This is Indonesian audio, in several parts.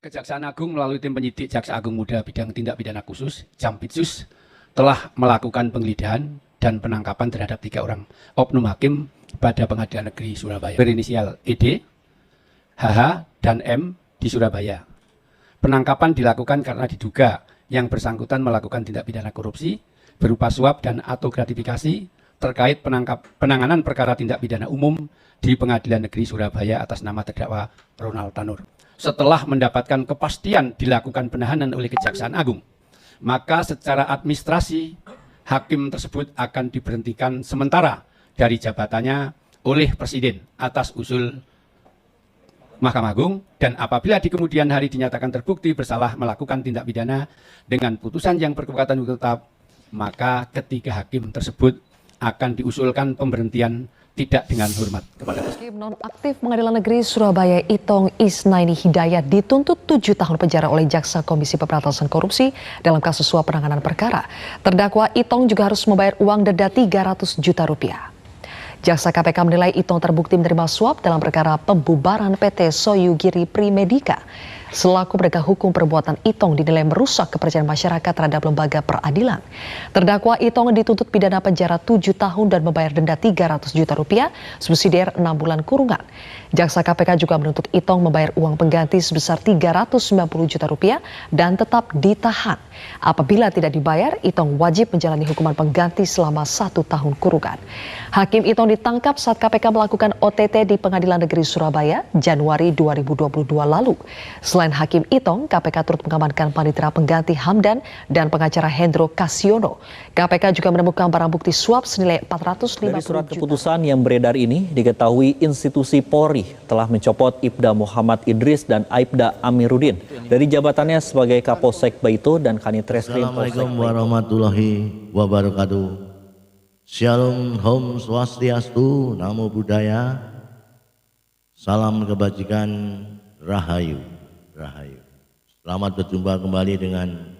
Kejaksaan Agung melalui tim penyidik Jaksa Agung Muda Bidang Tindak Pidana Khusus (Jampitsus) telah melakukan penggeledahan dan penangkapan terhadap 3 orang oknum hakim pada Pengadilan Negeri Surabaya berinisial ED, HH, dan M di Surabaya. Penangkapan dilakukan karena diduga yang bersangkutan melakukan tindak pidana korupsi berupa suap dan atau gratifikasi terkait penanganan perkara tindak pidana umum di Pengadilan Negeri Surabaya atas nama terdakwa Ronald Tanur. Setelah mendapatkan kepastian dilakukan penahanan oleh Kejaksaan Agung, maka secara administrasi hakim tersebut akan diberhentikan sementara dari jabatannya oleh Presiden atas usul Mahkamah Agung, dan apabila di kemudian hari dinyatakan terbukti bersalah melakukan tindak pidana dengan putusan yang berkekuatan hukum tetap, maka ketiga hakim tersebut akan diusulkan pemberhentian tidak dengan hormat kepada Hakim nonaktif Pengadilan Negeri Surabaya Itong Isnaini Hidayat dituntut 7 tahun penjara oleh Jaksa Komisi Pemberantasan Korupsi dalam kasus suap penanganan perkara. Terdakwa Itong juga harus membayar uang denda 300 juta rupiah. Jaksa KPK menilai Itong terbukti menerima suap dalam perkara pembubaran PT Soyugiri Primedika. Selaku penegak hukum, perbuatan Itong dinilai merusak kepercayaan masyarakat terhadap lembaga peradilan. Terdakwa Itong dituntut pidana penjara 7 tahun dan membayar denda 300 juta rupiah, subsidiar 6 bulan kurungan. Jaksa KPK juga menuntut Itong membayar uang pengganti sebesar 390 juta rupiah dan tetap ditahan. Apabila tidak dibayar, Itong wajib menjalani hukuman pengganti selama 1 tahun kurungan. Hakim Itong ditangkap saat KPK melakukan OTT di Pengadilan Negeri Surabaya Januari 2022 lalu. Selain Hakim Itong, KPK turut mengamankan panitera pengganti Hamdan dan pengacara Hendro Kasiono. KPK juga menemukan barang bukti suap senilai 450 Dari surat juta. keputusan yang beredar ini diketahui institusi Polri telah mencopot Ibda Muhammad Idris dan Aibda Amiruddin dari jabatannya sebagai Kapolsek Baito dan Kanitreskrim Polsek Baito. Assalamualaikum warahmatullahi wabarakatuh. Shalom, Om Swastiastu, Namo Buddhaya, salam kebajikan, Rahayu. Rahayu. Selamat berjumpa kembali dengan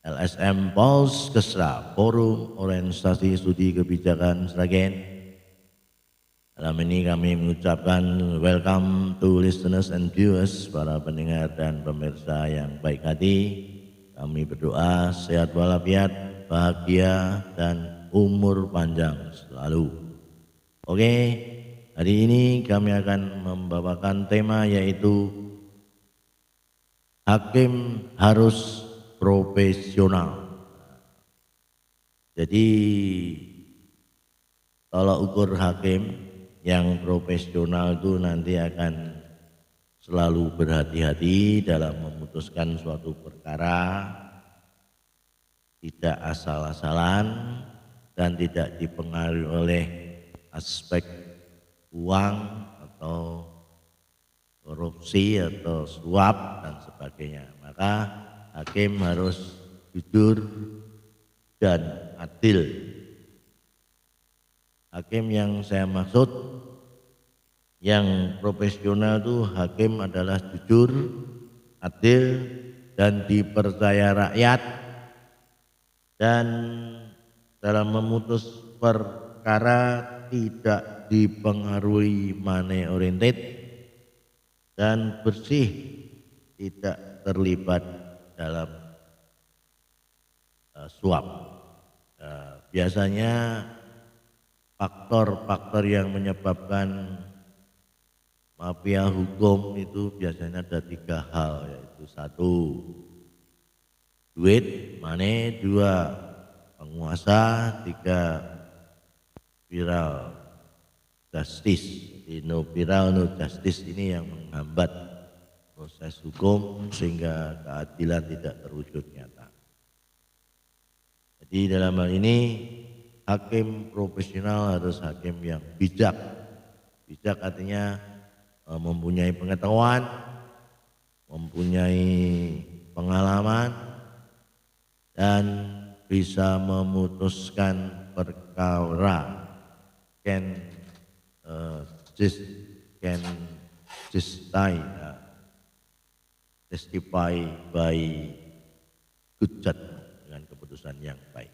LSM Pols Kesra, Forum Orientasi Studi Kebijakan Sragen. Dalam ini kami mengucapkan welcome to listeners and viewers, para pendengar dan pemirsa yang baik hati. Kami berdoa sehat walafiat, bahagia, dan umur panjang selalu. Oke, hari ini kami akan membawakan tema yaitu hakim harus profesional. Jadi tolak ukur hakim yang profesional itu nanti akan selalu berhati-hati dalam memutuskan suatu perkara, tidak asal-asalan dan tidak dipengaruhi oleh aspek uang atau korupsi atau suap dan sebagainya. Maka hakim harus jujur dan adil. Hakim yang saya maksud yang profesional itu hakim adalah jujur, adil, dan dipercaya rakyat, dan dalam memutus perkara tidak dipengaruhi money oriented dan bersih, tidak terlibat dalam suap. Biasanya faktor-faktor yang menyebabkan mafia hukum itu biasanya ada 3 hal, yaitu 1, duit, money, 2, penguasa, 3, viral justice. No viral, no justice ini yang menghambat proses hukum sehingga keadilan tidak terwujud nyata. Jadi dalam hal ini hakim profesional harus hakim yang bijak. Bijak artinya mempunyai pengetahuan, mempunyai pengalaman, dan bisa memutuskan perkara. Testify by good judgment, dengan keputusan yang baik.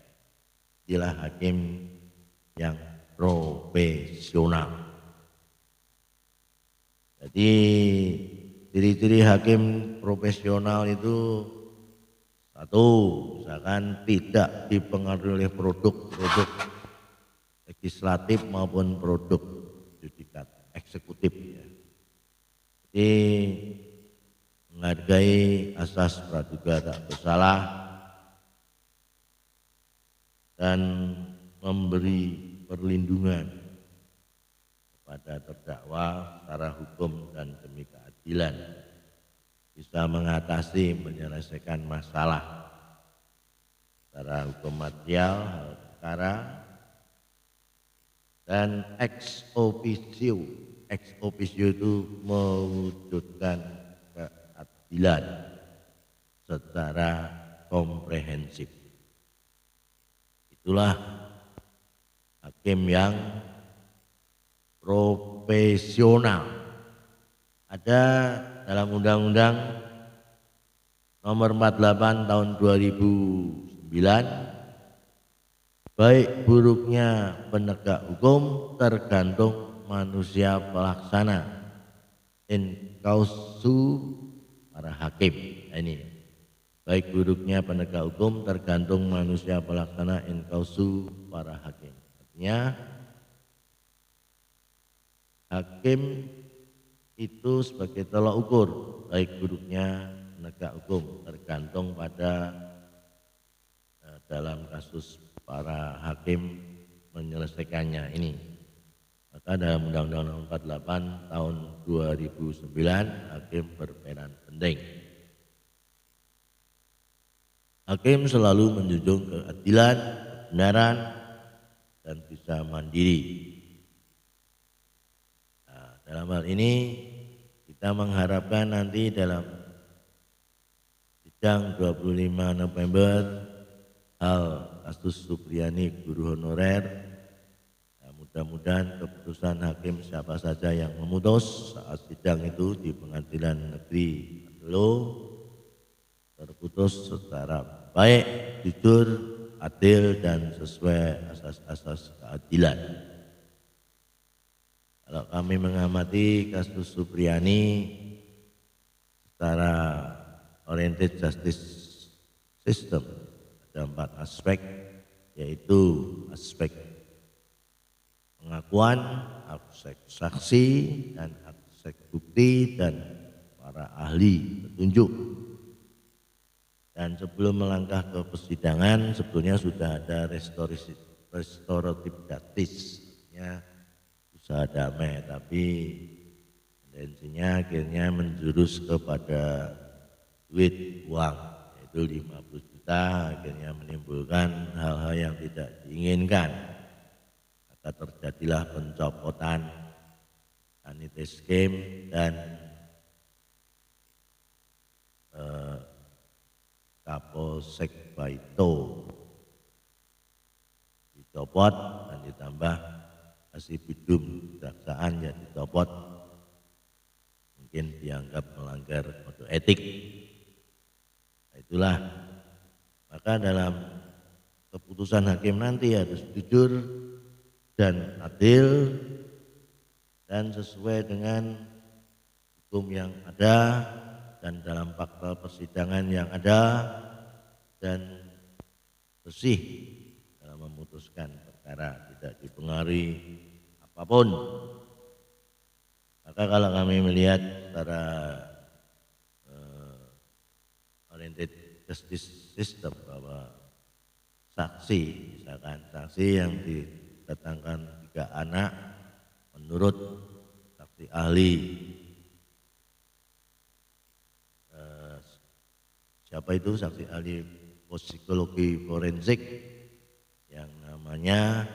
Inilah hakim yang profesional. Jadi ciri-ciri hakim profesional itu satu, misalkan tidak dipengaruhi oleh produk-produk legislatif maupun produk judikat eksekutif ya. Jadi menghargai asas praduga tak bersalah dan memberi perlindungan kepada terdakwa secara hukum dan demi keadilan, bisa mengatasi menyelesaikan masalah secara hukum material hal perkara, dan ex officio itu mewujudkan keadilan secara komprehensif. Itulah hakim yang profesional. Ada dalam Undang-Undang Nomor 48 Tahun 2009, baik buruknya penegak hukum tergantung manusia pelaksana, in causu para hakim. Nah, ini baik buruknya penegak hukum tergantung manusia pelaksana, in causu para hakim. Artinya hakim itu sebagai tolak ukur baik buruknya penegak hukum tergantung pada dalam kasus para hakim menyelesaikannya ini. Maka dalam Undang-Undang Nomor 48 Tahun 2009 hakim berperan penting. Hakim selalu menjunjung keadilan, kebenaran, dan bisa mandiri. Nah, dalam hal ini kita mengharapkan nanti dalam sidang 25 November hal kasus Supriyani guru honorer, nah, mudah-mudahan keputusan hakim siapa saja yang memutus saat sidang itu di Pengadilan Negeri Mandelo terputus secara baik, jujur, adil, dan sesuai asas-asas keadilan. Kalau kami mengamati kasus Supriyani secara oriented justice system, ada 4 aspek, yaitu aspek pengakuan, aspek saksi, dan aspek bukti, dan para ahli petunjuk. Dan sebelum melangkah ke persidangan, sebetulnya sudah ada restoratif justice, usaha damai, tapi tendensinya akhirnya menjurus kepada duit, uang, yaitu 50 juta, akhirnya menimbulkan hal-hal yang tidak diinginkan. Maka terjadilah pencopotan sanitary scheme dan Kapolsek Baito dicopot dan ditambah kasih bidum kejaksaan yang dicopot, mungkin dianggap melanggar kode etik. Nah, itulah, maka dalam keputusan hakim nanti harus jujur dan adil dan sesuai dengan hukum yang ada dan dalam fakta persidangan yang ada, dan bersih dalam memutuskan perkara, tidak dipengaruhi apapun. Maka kalau kami melihat secara oriented justice system bahwa saksi, misalkan saksi yang didatangkan 3 anak menurut saksi ahli, siapa itu saksi ahli psikologi forensik yang namanya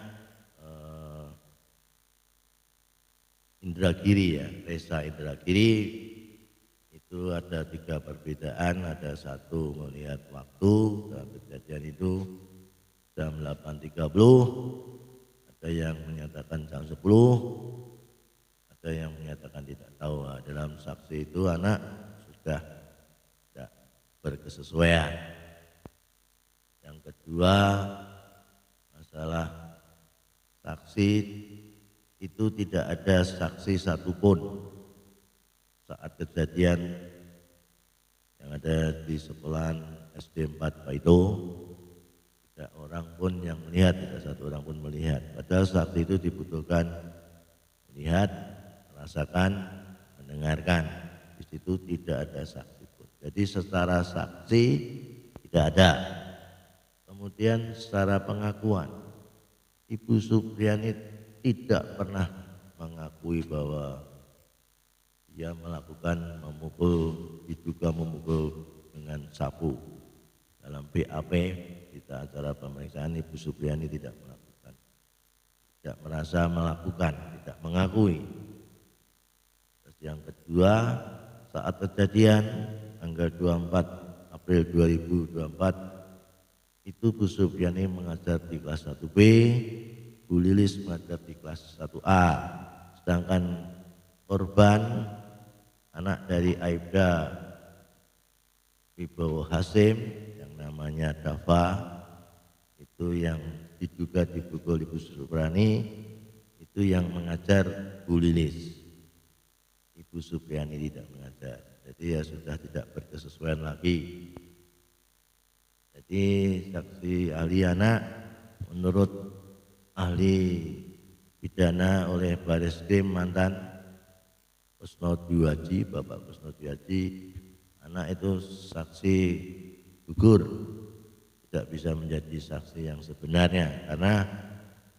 Indragiri ya, Reza Indragiri, itu ada 3 perbedaan. Ada 1 melihat waktu dalam kejadian itu jam 8.30, ada yang menyatakan jam 10, ada yang menyatakan tidak tahu. Nah, dalam saksi itu anak sudah tidak berkesesuaian. Yang kedua, masalah saksi itu tidak ada saksi satupun. saat kejadian yang ada di sekolahan SD 4 Baito, tidak orang pun yang melihat, tidak satu orang pun melihat. Padahal saksi itu dibutuhkan melihat, merasakan, mendengarkan. Di situ tidak ada saksi pun. Jadi secara saksi tidak ada. Kemudian secara pengakuan, Ibu Supriani tidak pernah mengakui bahwa dia melakukan diduga memukul dengan sapu. Dalam BAP kita acara pemeriksaan, Ibu Supriani tidak melakukan, tidak merasa melakukan, tidak mengakui. Terus yang kedua, saat kejadian tanggal 24 April 2024 itu Bu Supriani mengajar di kelas 1B, Bu Lilis mengajar di kelas 1A, sedangkan korban anak dari Aibda Wibowo Hasim yang namanya Dava itu yang diduga dipukul Ibu Supriani, itu yang mengajar Bu Lilis. Ibu Supriani tidak mengajar, jadi ya sudah tidak berkesesuaian lagi. Jadi saksi ahli anak menurut ahli pidana oleh Bareskrim mantan Kusno Dwiaji, Bapak Kusno Dwiaji, anak itu saksi gugur, tidak bisa menjadi saksi yang sebenarnya karena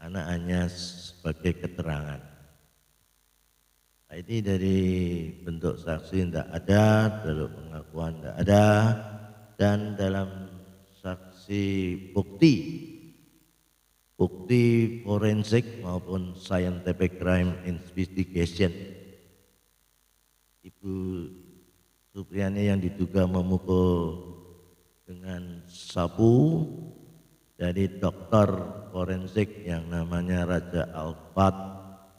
anak hanya sebagai keterangan. Nah, ini dari bentuk saksi tidak ada, dalam pengakuan tidak ada, dan dalam saksi bukti forensik maupun scientific crime investigation, Ibu Supriani yang diduga memukul dengan sapu dari dokter forensik yang namanya Raja Alfat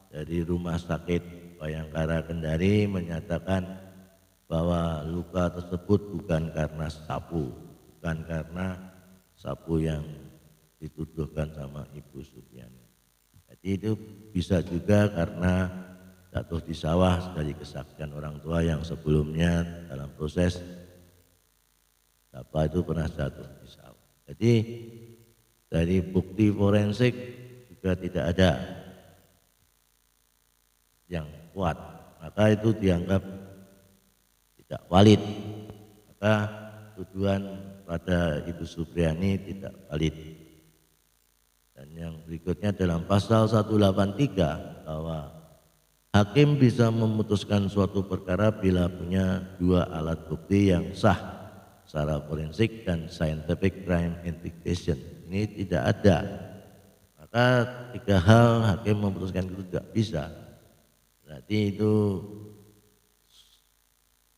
dari Rumah Sakit Bayangkara Kendari menyatakan bahwa luka tersebut bukan karena sapu, bukan karena sapu yang dituduhkan sama Ibu Supriani. Jadi itu bisa juga karena jatuh di sawah dari kesaksian orang tua yang sebelumnya dalam proses Bapak itu pernah jatuh di sawah. Jadi dari bukti forensik juga tidak ada yang kuat, maka itu dianggap tidak valid. Maka tuduhan pada Ibu Supriani tidak valid. Dan yang berikutnya dalam pasal 183 bahwa hakim bisa memutuskan suatu perkara bila punya dua alat bukti yang sah secara forensik dan scientific crime investigation. Ini tidak ada. Maka tiga hal hakim memutuskan itu tidak bisa. Berarti itu,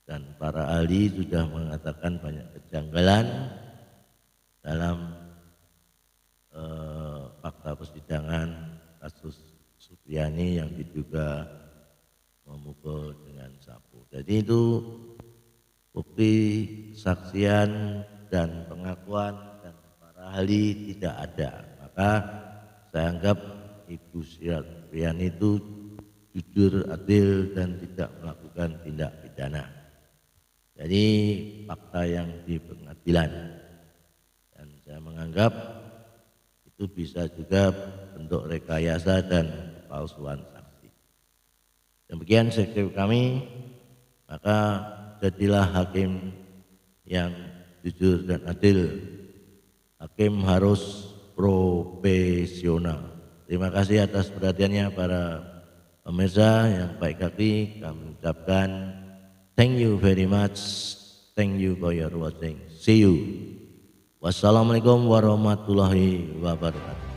dan para ahli sudah mengatakan banyak kejanggalan dalam fakta persidangan kasus Supriani yang diduga memukul dengan sapu. Jadi itu bukti saksian dan pengakuan dan para ahli tidak ada. Maka saya anggap Ibu Supriani itu jujur, adil dan tidak melakukan tindak pidana. Jadi fakta yang di pengadilan, dan saya menganggap itu bisa juga bentuk rekayasa dan palsuan saksi. Demikian sekretar kami, maka jadilah hakim yang jujur dan adil. Hakim harus profesional. Terima kasih atas perhatiannya para pemirsa yang baik hati. Kami ucapkan thank you very much. Thank you for your watching. See you. Wassalamualaikum warahmatullahi wabarakatuh.